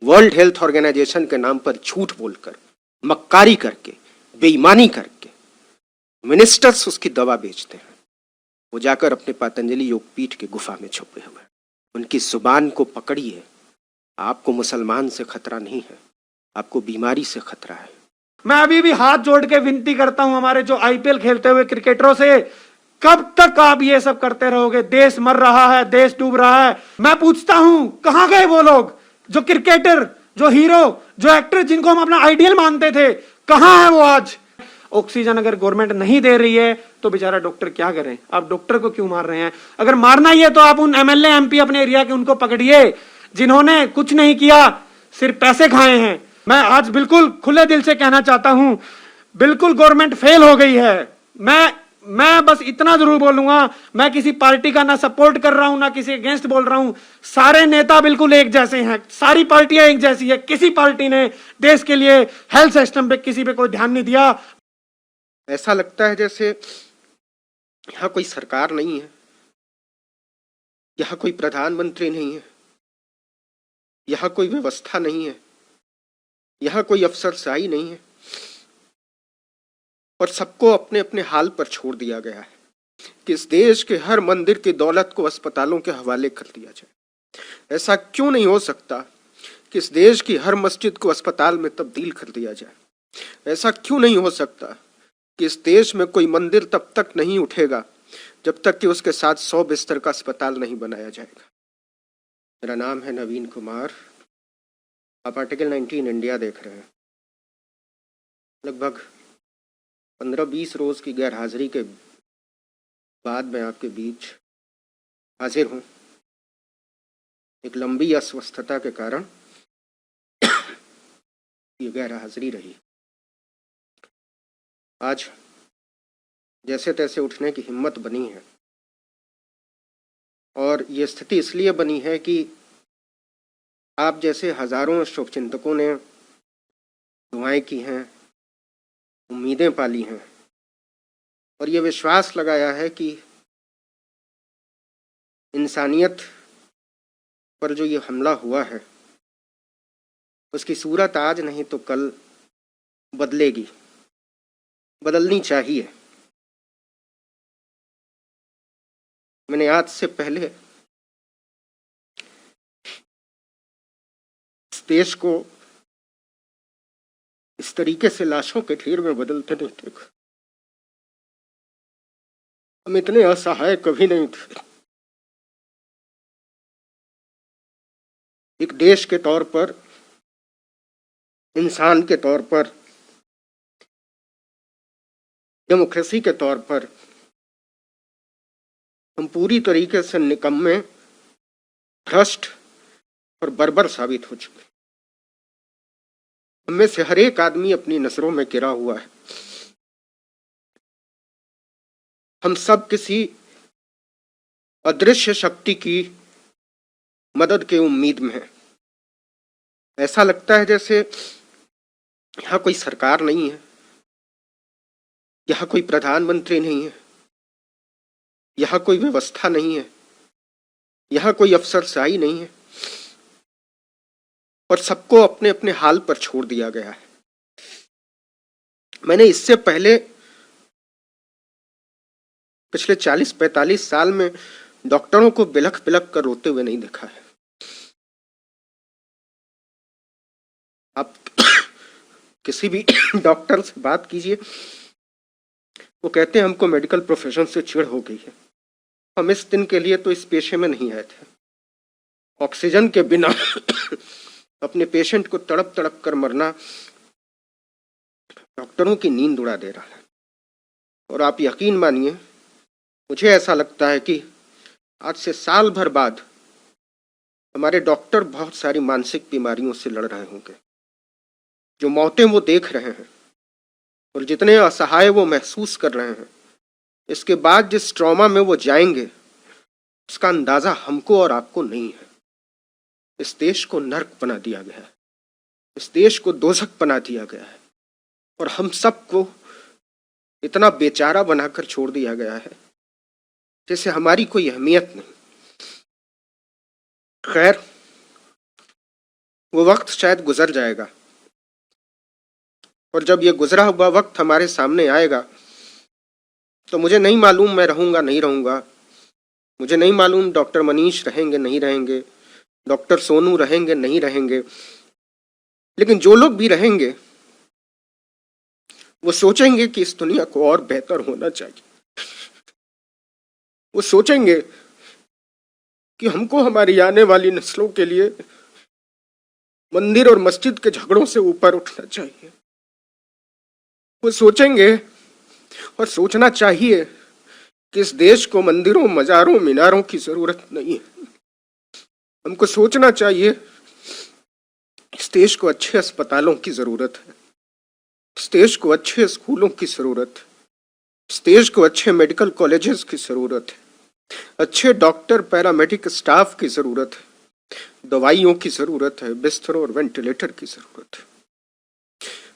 World health organisation के नाम पर झूठ बोलकर, मक्कारी करके, बेईमानी करके मिनिस्टर्स उसकी दवा बेचते हैं। वो जाकर अपने पतंजलि योगपीठ के गुफा में छुपे हुए हैं। उनकी जुबान को पकड़िए। आपको मुसलमान से खतरा नहीं है, आपको बीमारी से खतरा है। मैं अभी भी हाथ जोड़ के विनती करता हूं हमारे जो आईपीएल खेलते हुए क्रिकेटरों से, कब तक आप ये सब करते रहोगे? देश मर रहा है, देश डूब रहा है। मैं पूछता हूं कहां गए वो लोग जो क्रिकेटर, जो हीरो, जो एक्टर जिनको हम अपना आइडियल मानते थे? कहां है वो आज? ऑक्सीजन अगर गवर्नमेंट नहीं दे रही है तो बेचारा डॉक्टर क्या करें? आप डॉक्टर को क्यों मार रहे हैं? अगर मारना ही है तो आप उन एमएलए एमपी अपने एरिया के उनको पकड़िए जिन्होंने कुछ नहीं किया, सिर्फ पैसे खाए हैं। मैं आज बिल्कुल खुले दिल से कहना चाहता हूं, बिल्कुल गवर्नमेंट फेल हो गई है। मैं बस इतना जरूर बोलूंगा, मैं किसी पार्टी का ना सपोर्ट कर रहा हूं ना किसी अगेंस्ट बोल रहा हूं। सारे नेता बिल्कुल एक जैसे हैं, सारी पार्टियां एक जैसी है। किसी पार्टी ने देश के लिए हेल्थ सिस्टम पे किसी पे कोई ध्यान नहीं दिया। ऐसा लगता है जैसे यहां कोई सरकार नहीं है, यहां कोई प्रधानमंत्री नहीं है, यहां कोई व्यवस्था नहीं है, यहां कोई अफसरशाही नहीं है और सबको अपने अपने हाल पर छोड़ दिया गया है कि इस देश के हर मंदिर की दौलत को अस्पतालों के हवाले कर दिया जाए। ऐसा क्यों नहीं हो सकता कि इस देश की हर मस्जिद को अस्पताल में तब्दील कर दिया जाए? ऐसा क्यों नहीं हो सकता कि इस देश में कोई मंदिर तब तक नहीं उठेगा जब तक कि उसके साथ 100 बिस्तर का अस्पताल नहीं बनाया जाएगा? मेरा नाम है नवीन कुमार। आप आर्टिकल 19 इंडिया देख रहे हैं। लगभग 15-20 रोज की गैर हाजिरी के बाद मैं आपके बीच हाजिर हूं। एक लंबी अस्वस्थता के कारण ये गैर हाजिरी रही। आज जैसे तैसे उठने की हिम्मत बनी है और ये स्थिति इसलिए बनी है कि आप जैसे हजारों शुभचिंतकों ने दुआएं की हैं, उम्मीदें पाली हैं और ये विश्वास लगाया है कि इंसानियत पर जो ये हमला हुआ है उसकी सूरत आज नहीं तो कल बदलेगी, बदलनी चाहिए। मैंने आज से पहले इस देश को इस तरीके से लाशों के ढेर में बदलते नहीं देखा। हम इतने असहाय कभी नहीं थे। एक देश के तौर पर, इंसान के तौर पर, डेमोक्रेसी के तौर पर हम पूरी तरीके से निकम्मे, भ्रष्ट और बर्बर साबित हो चुके। हम में से हर एक आदमी अपनी नजरों में गिरा हुआ है। हम सब किसी अदृश्य शक्ति की मदद के उम्मीद में हैं। ऐसा लगता है जैसे यहां कोई सरकार नहीं है, यहां कोई प्रधानमंत्री नहीं है, यहां कोई व्यवस्था नहीं है, यहां कोई अफसरशाही नहीं है और सबको अपने अपने हाल पर छोड़ दिया गया है। मैंने इससे पहले पिछले 40-45 साल में डॉक्टरों को बिलख बिलख कर रोते हुए नहीं देखा है। आप किसी भी डॉक्टर से बात कीजिए, वो कहते हैं हमको मेडिकल प्रोफेशन से चिढ़ हो गई है। हम इस दिन के लिए तो इस पेशे में नहीं आए थे। ऑक्सीजन के बिना अपने पेशेंट को तड़प तड़प कर मरना डॉक्टरों की नींद उड़ा दे रहा है। और आप यकीन मानिए, मुझे ऐसा लगता है कि आज से साल भर बाद हमारे डॉक्टर बहुत सारी मानसिक बीमारियों से लड़ रहे होंगे। जो मौतें वो देख रहे हैं और जितने असहाय वो महसूस कर रहे हैं, इसके बाद जिस ट्रॉमा में वो जाएंगे उसका अंदाजा हमको और आपको नहीं है। इस देश को नर्क बना दिया गया है, इस देश को दोजख बना दिया गया है और हम सबको इतना बेचारा बनाकर छोड़ दिया गया है जैसे हमारी कोई अहमियत नहीं। खैर, वो वक्त शायद गुजर जाएगा, और जब ये गुजरा हुआ वक्त हमारे सामने आएगा तो मुझे नहीं मालूम मैं रहूंगा नहीं रहूंगा, मुझे नहीं मालूम डॉक्टर मनीष रहेंगे नहीं रहेंगे, डॉक्टर सोनू रहेंगे नहीं रहेंगे, लेकिन जो लोग भी रहेंगे वो सोचेंगे कि इस दुनिया को और बेहतर होना चाहिए। वो सोचेंगे कि हमको हमारी आने वाली नस्लों के लिए मंदिर और मस्जिद के झगड़ों से ऊपर उठना चाहिए। वो सोचेंगे और सोचना चाहिए कि इस देश को मंदिरों, मजारों, मीनारों की जरूरत नहीं है। हमको सोचना चाहिए इस देश को अच्छे अस्पतालों की जरूरत है, इस देश को अच्छे स्कूलों की जरूरत है, इस देश को अच्छे मेडिकल कॉलेजेस की जरूरत है, अच्छे डॉक्टर, पैरामेडिक स्टाफ की जरूरत है, दवाइयों की जरूरत है, बिस्तरों और वेंटिलेटर की जरूरत है।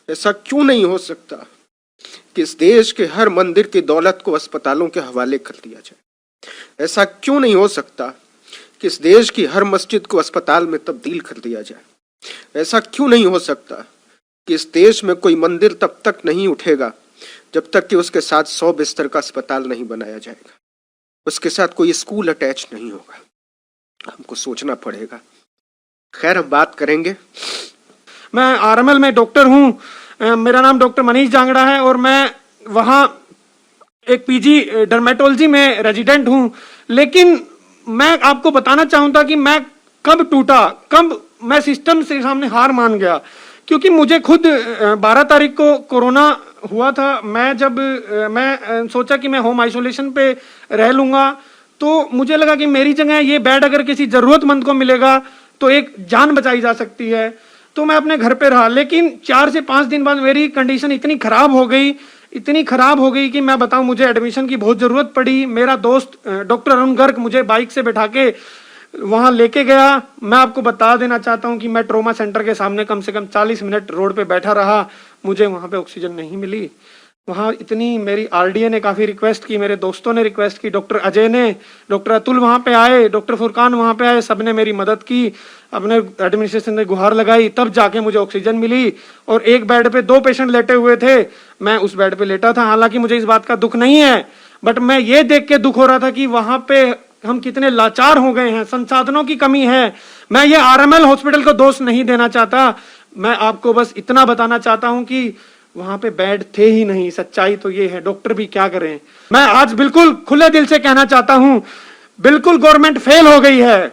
ऐसा क्यों नहीं हो सकता कि इस देश के हर मंदिर की दौलत को अस्पतालों के हवाले कर दिया जाए? ऐसा क्यों नहीं हो सकता कि इस देश की हर मस्जिद को अस्पताल में तब्दील कर दिया जाए? ऐसा क्यों नहीं हो सकता कि इस देश में कोई मंदिर तब तक नहीं उठेगा जब तक कि उसके साथ 100 बिस्तर का अस्पताल नहीं बनाया जाएगा, उसके साथ कोई स्कूल अटैच नहीं होगा? हमको सोचना पड़ेगा। खैर, हम बात करेंगे। मैं आरएमएल में डॉक्टर हूं। मेरा नाम डॉक्टर मनीष जांगड़ा है और मैं वहां एक पीजी डर्मेटोलॉजी में रेजिडेंट हूं। लेकिन मैं आपको बताना चाहूंगा कि मैं कब टूटा, कब मैं सिस्टम से सामने हार मान गया। क्योंकि मुझे खुद 12 तारीख को कोरोना हुआ था। मैं सोचा कि मैं होम आइसोलेशन पे रह लूंगा, तो मुझे लगा कि मेरी जगह ये बेड अगर किसी जरूरतमंद को मिलेगा तो एक जान बचाई जा सकती है, तो मैं अपने घर पे रहा। लेकिन 4 से 5 दिन बाद मेरी कंडीशन इतनी खराब हो गई कि मैं बताऊं, मुझे एडमिशन की बहुत जरूरत पड़ी। मेरा दोस्त डॉक्टर अरुण गर्ग मुझे बाइक से बैठा के वहां लेके गया। मैं आपको बता देना चाहता हूं कि मैं ट्रोमा सेंटर के सामने कम से कम 40 मिनट रोड पे बैठा रहा। मुझे वहां पे ऑक्सीजन नहीं मिली। वहां इतनी मेरी आरडीए ने काफी रिक्वेस्ट की, मेरे दोस्तों ने रिक्वेस्ट की, डॉक्टर अजय ने, डॉक्टर अतुल वहां पे आए, डॉक्टर फुरकान वहां पे आए, सबने मेरी मदद की, अपने एडमिनिस्ट्रेशन ने गुहार लगाई, तब जाके मुझे ऑक्सीजन मिली। और एक बेड पे 2 पेशेंट लेटे हुए थे, मैं उस बेड पे लेटा था। हालांकि मुझे इस बात का दुख नहीं है, बट मैं ये देख के दुख हो रहा था कि वहां पे हम कितने लाचार हो गए हैं, संसाधनों की कमी है। मैं ये आरएमएल हॉस्पिटल को दोष नहीं देना चाहता, मैं आपको बस इतना बताना चाहता हूं कि वहां पे बेड थे ही नहीं। सच्चाई तो ये है, डॉक्टर भी क्या करें। मैं आज बिल्कुल खुले दिल से कहना चाहता हूं, बिल्कुल गवर्नमेंट फेल हो गई है।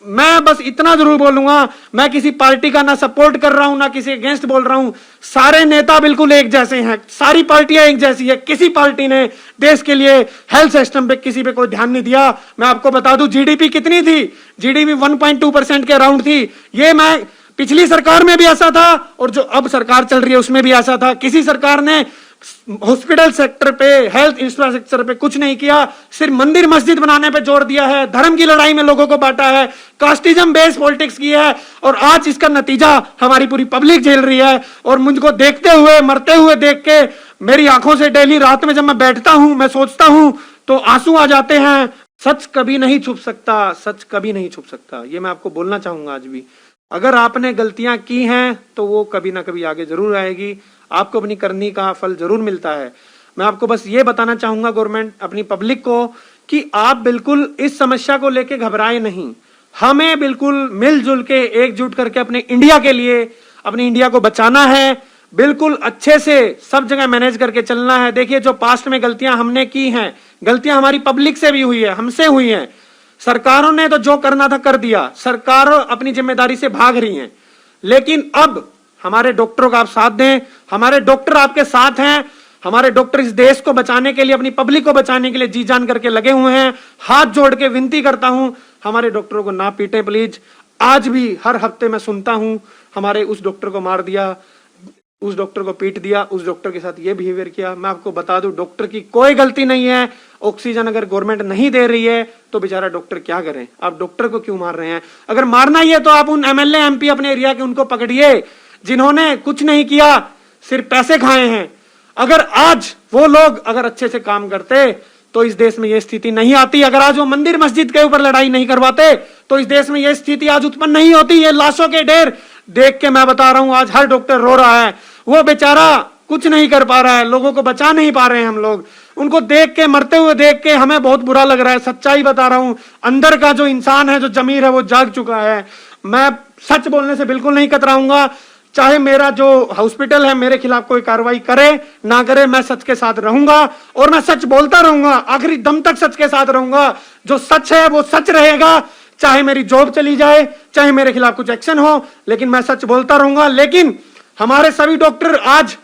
मैं बस इतना जरूर बोलूंगा, मैं किसी पार्टी का ना सपोर्ट कर रहा हूं ना किसी अगेंस्ट बोल रहा हूं। सारे नेता बिल्कुल एक जैसे हैं, सारी पार्टियां एक जैसी है। किसी पार्टी ने देश के लिए हेल्थ सिस्टम पे किसी पे कोई ध्यान नहीं दिया। मैं आपको बता दूं, जीडीपी कितनी थी? जीडीपी 1.2% के अराउंड थी। ये मैं पिछली सरकार में भी ऐसा था और जो अब सरकार चल रही है उसमें भी ऐसा था। किसी सरकार ने हॉस्पिटल सेक्टर पे, हेल्थ इंफ्रास्ट्रक्चर पे कुछ नहीं किया, सिर्फ मंदिर मस्जिद बनाने पे जोर दिया है, धर्म की लड़ाई में लोगों को बांटा है, कास्टिज्म बेस्ड पॉलिटिक्स की है। और आज इसका नतीजा हमारी पूरी पब्लिक झेल रही है। और मुझको देखते हुए, मरते हुए देख के मेरी आंखों से डेली रात में जब मैं बैठता हूं, मैं सोचता हूं तो आंसू आ जाते हैं। सच कभी नहीं छुप सकता, सच कभी नहीं छुप सकता, ये मैं आपको बोलना चाहूंगा आज भी। अगर आपने गलतियां की हैं तो वो कभी ना कभी आगे जरूर आएगी, आपको अपनी करनी का फल जरूर मिलता है। मैं आपको बस ये बताना चाहूंगा गवर्नमेंट, अपनी पब्लिक को, कि आप बिल्कुल इस समस्या को लेके घबराए नहीं। हमें बिल्कुल मिलजुल के, एकजुट करके अपने इंडिया के लिए, अपनी इंडिया को बचाना है। बिल्कुल अच्छे से सब जगह मैनेज करके चलना है। देखिए, जो पास्ट में गलतियां हमने की हैं, गलतियां हमारी पब्लिक से भी हुई है, हमसे हुई हैं। सरकारों ने तो जो करना था कर दिया, सरकारों अपनी जिम्मेदारी से भाग रही हैं। लेकिन अब हमारे डॉक्टरों का आप साथ दें, हमारे डॉक्टर आपके साथ हैं। हमारे डॉक्टर इस देश को बचाने के लिए, अपनी पब्लिक को बचाने के लिए जी जान करके लगे हुए हैं। हाथ जोड़ के विनती करता हूं, हमारे डॉक्टरों को ना पीटें प्लीज। आज भी हर हफ्ते मैं सुनता हूं, हमारे उस डॉक्टर को मार दिया, उस डॉक्टर को पीट दिया, उस डॉक्टर के साथ ये बिहेवियर किया। मैं आपको बता दूं, डॉक्टर की कोई गलती नहीं है। ऑक्सीजन अगर गवर्नमेंट नहीं दे रही है तो बेचारा डॉक्टर क्या करें? आप डॉक्टर को क्यों मार रहे हैं? अगर मारना ही है तो आप उन एमएलए एमपी अपने एरिया के उनको पकड़िए जिन्होंने कुछ नहीं किया, सिर्फ पैसे खाए हैं। अगर आज वो लोग अगर अच्छे से काम करते तो इस देश में यह स्थिति नहीं आती। अगर आज वो मंदिर मस्जिद के ऊपर लड़ाई नहीं करवाते तो इस देश में यह स्थिति आज उत्पन्न नहीं होती। ये लाशों के ढेर देख के मैं बता रहा हूं, आज हर डॉक्टर रो रहा है। वो बेचारा कुछ नहीं कर पा रहा है, लोगों को बचा नहीं पा रहे हैं हम लोग। उनको देख के, मरते हुए देख के हमें बहुत बुरा लग रहा है। सच्चाई बता रहा हूं, अंदर का जो इंसान है, जो जमीर है, वो जाग चुका है। मैं सच बोलने से बिल्कुल नहीं कतराऊंगा। चाहे मेरा जो हॉस्पिटल है मेरे खिलाफ कोई कार्रवाई करे ना करे, मैं सच के साथ रहूंगा और मैं सच बोलता रहूंगा, आखिरी दम तक सच के साथ रहूंगा। जो सच है वो सच रहेगा, चाहे मेरी जॉब चली जाए, चाहे मेरे खिलाफ कुछ एक्शन हो, लेकिन मैं सच बोलता रहूंगा। लेकिन हमारे सभी डॉक्टर आज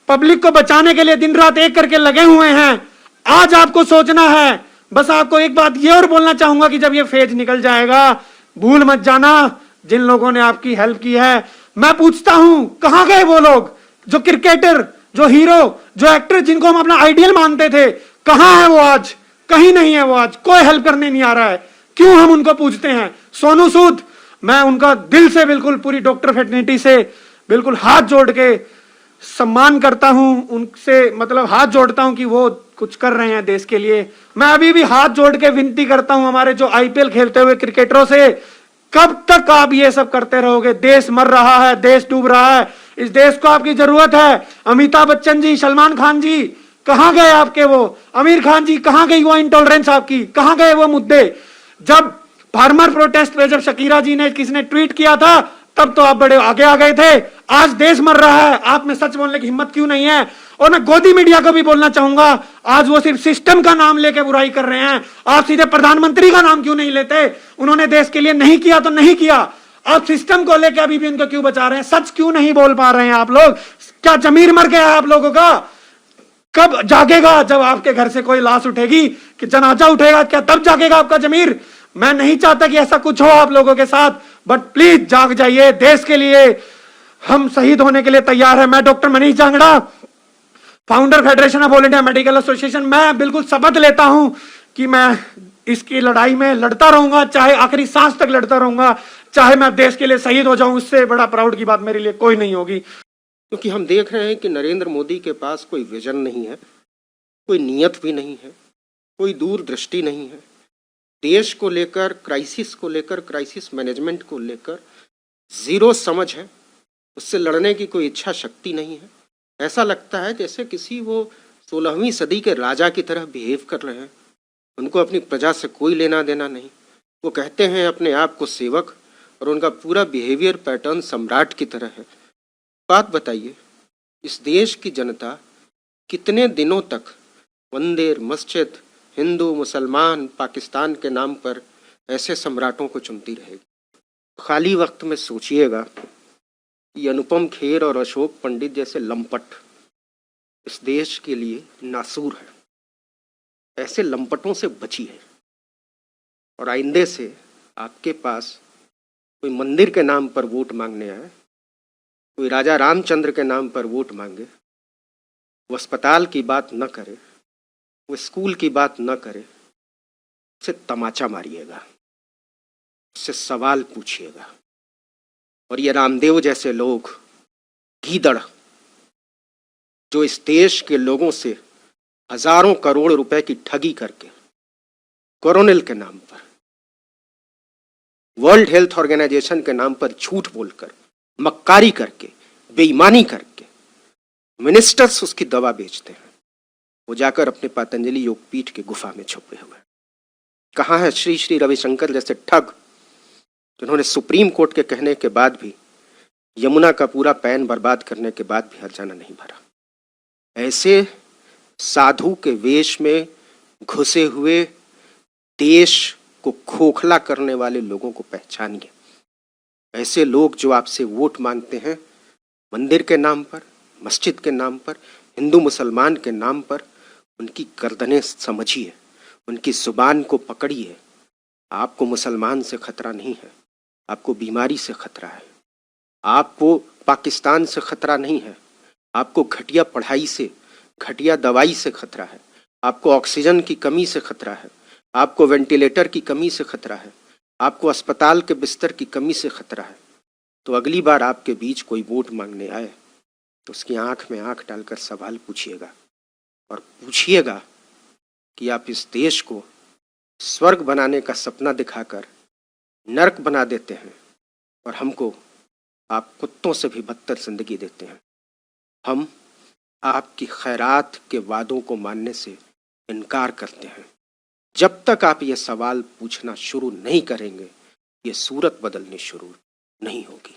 पब्लिक को बचाने के लिए दिन रात एक करके लगे हुए हैं। आज आपको सोचना है। बस आपको एक बात ये और बोलना चाहूंगा कि जब ये फेज निकल जाएगा, भूल मत जाना जिन लोगों ने आपकी हेल्प की है। मैं पूछता हूं, कहां गए वो लोग, जो क्रिकेटर, जो हीरो, जो एक्टर, जिनको हम अपना आइडियल मानते थे? कहां है वो आज? कहीं नहीं है वो आज। कोई हेल्प करने नहीं आ रहा है। क्यों हम उनको पूछते हैं? सोनू सूद, मैं उनका दिल से, बिल्कुल पूरी डॉक्टर फ्रेटर्निटी से बिल्कुल हाथ जोड़ के सम्मान करता हूं, उनसे मतलब हाथ जोड़ता हूं कि वो कुछ कर रहे हैं देश के लिए। मैं अभी भी हाथ जोड़ के विनती करता हूं हमारे जो आईपीएल खेलते हुए क्रिकेटरों से, कब तक आप ये सब करते रहोगे? देश मर रहा है, देश डूब रहा है, इस देश को आपकी जरूरत है। अमिताभ बच्चन जी, सलमान खान जी, कहां गए आपके वो? आमिर खान जी, कहां गई वो इंटॉलरेंस आपकी? कहां गए वो मुद्दे? जब फार्मर प्रोटेस्ट पे जब शकीरा जी ने, किसने ट्वीट किया था, तब तो आप बड़े आगे आ गए थे। आज देश मर रहा है, आप में सच बोलने की हिम्मत क्यों नहीं है? और मैं गोदी मीडिया को भी बोलना चाहूंगा, आज वो सिर्फ सिस्टम का नाम लेके बुराई कर रहे हैं। आप सीधे प्रधानमंत्री का नाम क्यों नहीं लेते? उन्होंने देश के लिए नहीं किया तो नहीं किया। आप सिस्टम को लेकर अभी भी उनको क्यों बचा रहे हैं? सच क्यों नहीं बोल पा रहे हैं आप लोग? क्या जमीर मर गया है आप लोगों का? कब जागेगा? जब आपके घर से कोई लाश उठेगी, कि जनाजा उठेगा, क्या तब जागेगा आपका जमीर? मैं नहीं चाहता कि ऐसा कुछ हो आप लोगों के साथ, बट प्लीज जाग जाइए। देश के लिए हम शहीद होने के लिए तैयार है। मैं doctor Manish Jangra, founder federation of all India medical association, मैं बिल्कुल शपथ लेता हूं कि मैं इसकी लड़ाई में लड़ता रहूंगा, चाहे आखिरी सांस तक लड़ता रहूंगा, चाहे मैं देश के लिए शहीद हो जाऊं। उससे बड़ा प्राउड की बात मेरे लिए कोई नहीं होगी। क्योंकि हम देख रहे हैं कि नरेंद्र मोदी के पास कोई विजन नहीं है, कोई नियत भी नहीं है, कोई दूरदृष्टि नहीं है। देश को लेकर, क्राइसिस को लेकर, क्राइसिस मैनेजमेंट को लेकर जीरो समझ है। उससे लड़ने की कोई इच्छा शक्ति नहीं है। ऐसा लगता है जैसे किसी वो 16वीं सदी के राजा की तरह बिहेव कर रहे हैं। उनको अपनी प्रजा से कोई लेना देना नहीं। वो कहते हैं अपने आप को सेवक, और उनका पूरा बिहेवियर पैटर्न सम्राट की तरह है। बात बताइए, इस देश की जनता कितने दिनों तक मंदिर, मस्जिद, हिंदू, मुसलमान, पाकिस्तान के नाम पर ऐसे सम्राटों को चुनती रहेगी? खाली वक्त में सोचिएगा, ये अनुपम खेर और अशोक पंडित जैसे लंपट इस देश के लिए नासूर है। ऐसे लंपटों से बचिए। और आइंदे से आपके पास कोई मंदिर के नाम पर वोट मांगने आए, कोई राजा रामचंद्र के नाम पर वोट मांगे, वो अस्पताल की बात न करे, वो स्कूल की बात न करे, उससे तमाचा मारिएगा, उससे सवाल पूछिएगा। और ये रामदेव जैसे लोग, गीदड़, जो इस देश के लोगों से हजारों करोड़ रुपए की ठगी करके कोरोनिल के नाम पर, वर्ल्ड हेल्थ ऑर्गेनाइजेशन के नाम पर झूठ बोलकर, मक्कारी करके, बेईमानी करके मिनिस्टर्स उसकी दवा बेचते हैं। वो जाकर अपने पतंजलि योगपीठ के गुफा में छुपे हुए हैं। कहाँ है श्री श्री रविशंकर जैसे ठग, जिन्होंने सुप्रीम कोर्ट के कहने के बाद भी, यमुना का पूरा पैन बर्बाद करने के बाद भी हर्जाना नहीं भरा? ऐसे साधु के वेश में घुसे हुए देश को खोखला करने वाले लोगों को पहचानिए। ऐसे लोग जो आपसे वोट मांगते हैं मंदिर के नाम पर, मस्जिद के नाम पर, हिंदू मुसलमान के नाम पर, उनकी गर्दनें समझिए, उनकी जुबान को पकड़िए। आपको मुसलमान से खतरा नहीं है, आपको बीमारी से खतरा है। आपको पाकिस्तान से खतरा नहीं है, आपको घटिया पढ़ाई से, घटिया दवाई से खतरा है। आपको ऑक्सीजन की कमी से खतरा है, आपको वेंटिलेटर की कमी से खतरा है, आपको अस्पताल के बिस्तर की कमी से खतरा है। तो अगली बार आपके बीच कोई वोट मांगने आए तो उसकी आंख में आंख डालकर सवाल पूछिएगा, और पूछिएगा कि आप इस देश को स्वर्ग बनाने का सपना दिखाकर नरक बना देते हैं और हमको आप कुत्तों से भी बदतर जिंदगी देते हैं। हम आपकी खैरात के वादों को मानने से इनकार करते हैं। जब तक आप ये सवाल पूछना शुरू नहीं करेंगे, ये सूरत बदलनी शुरू नहीं होगी।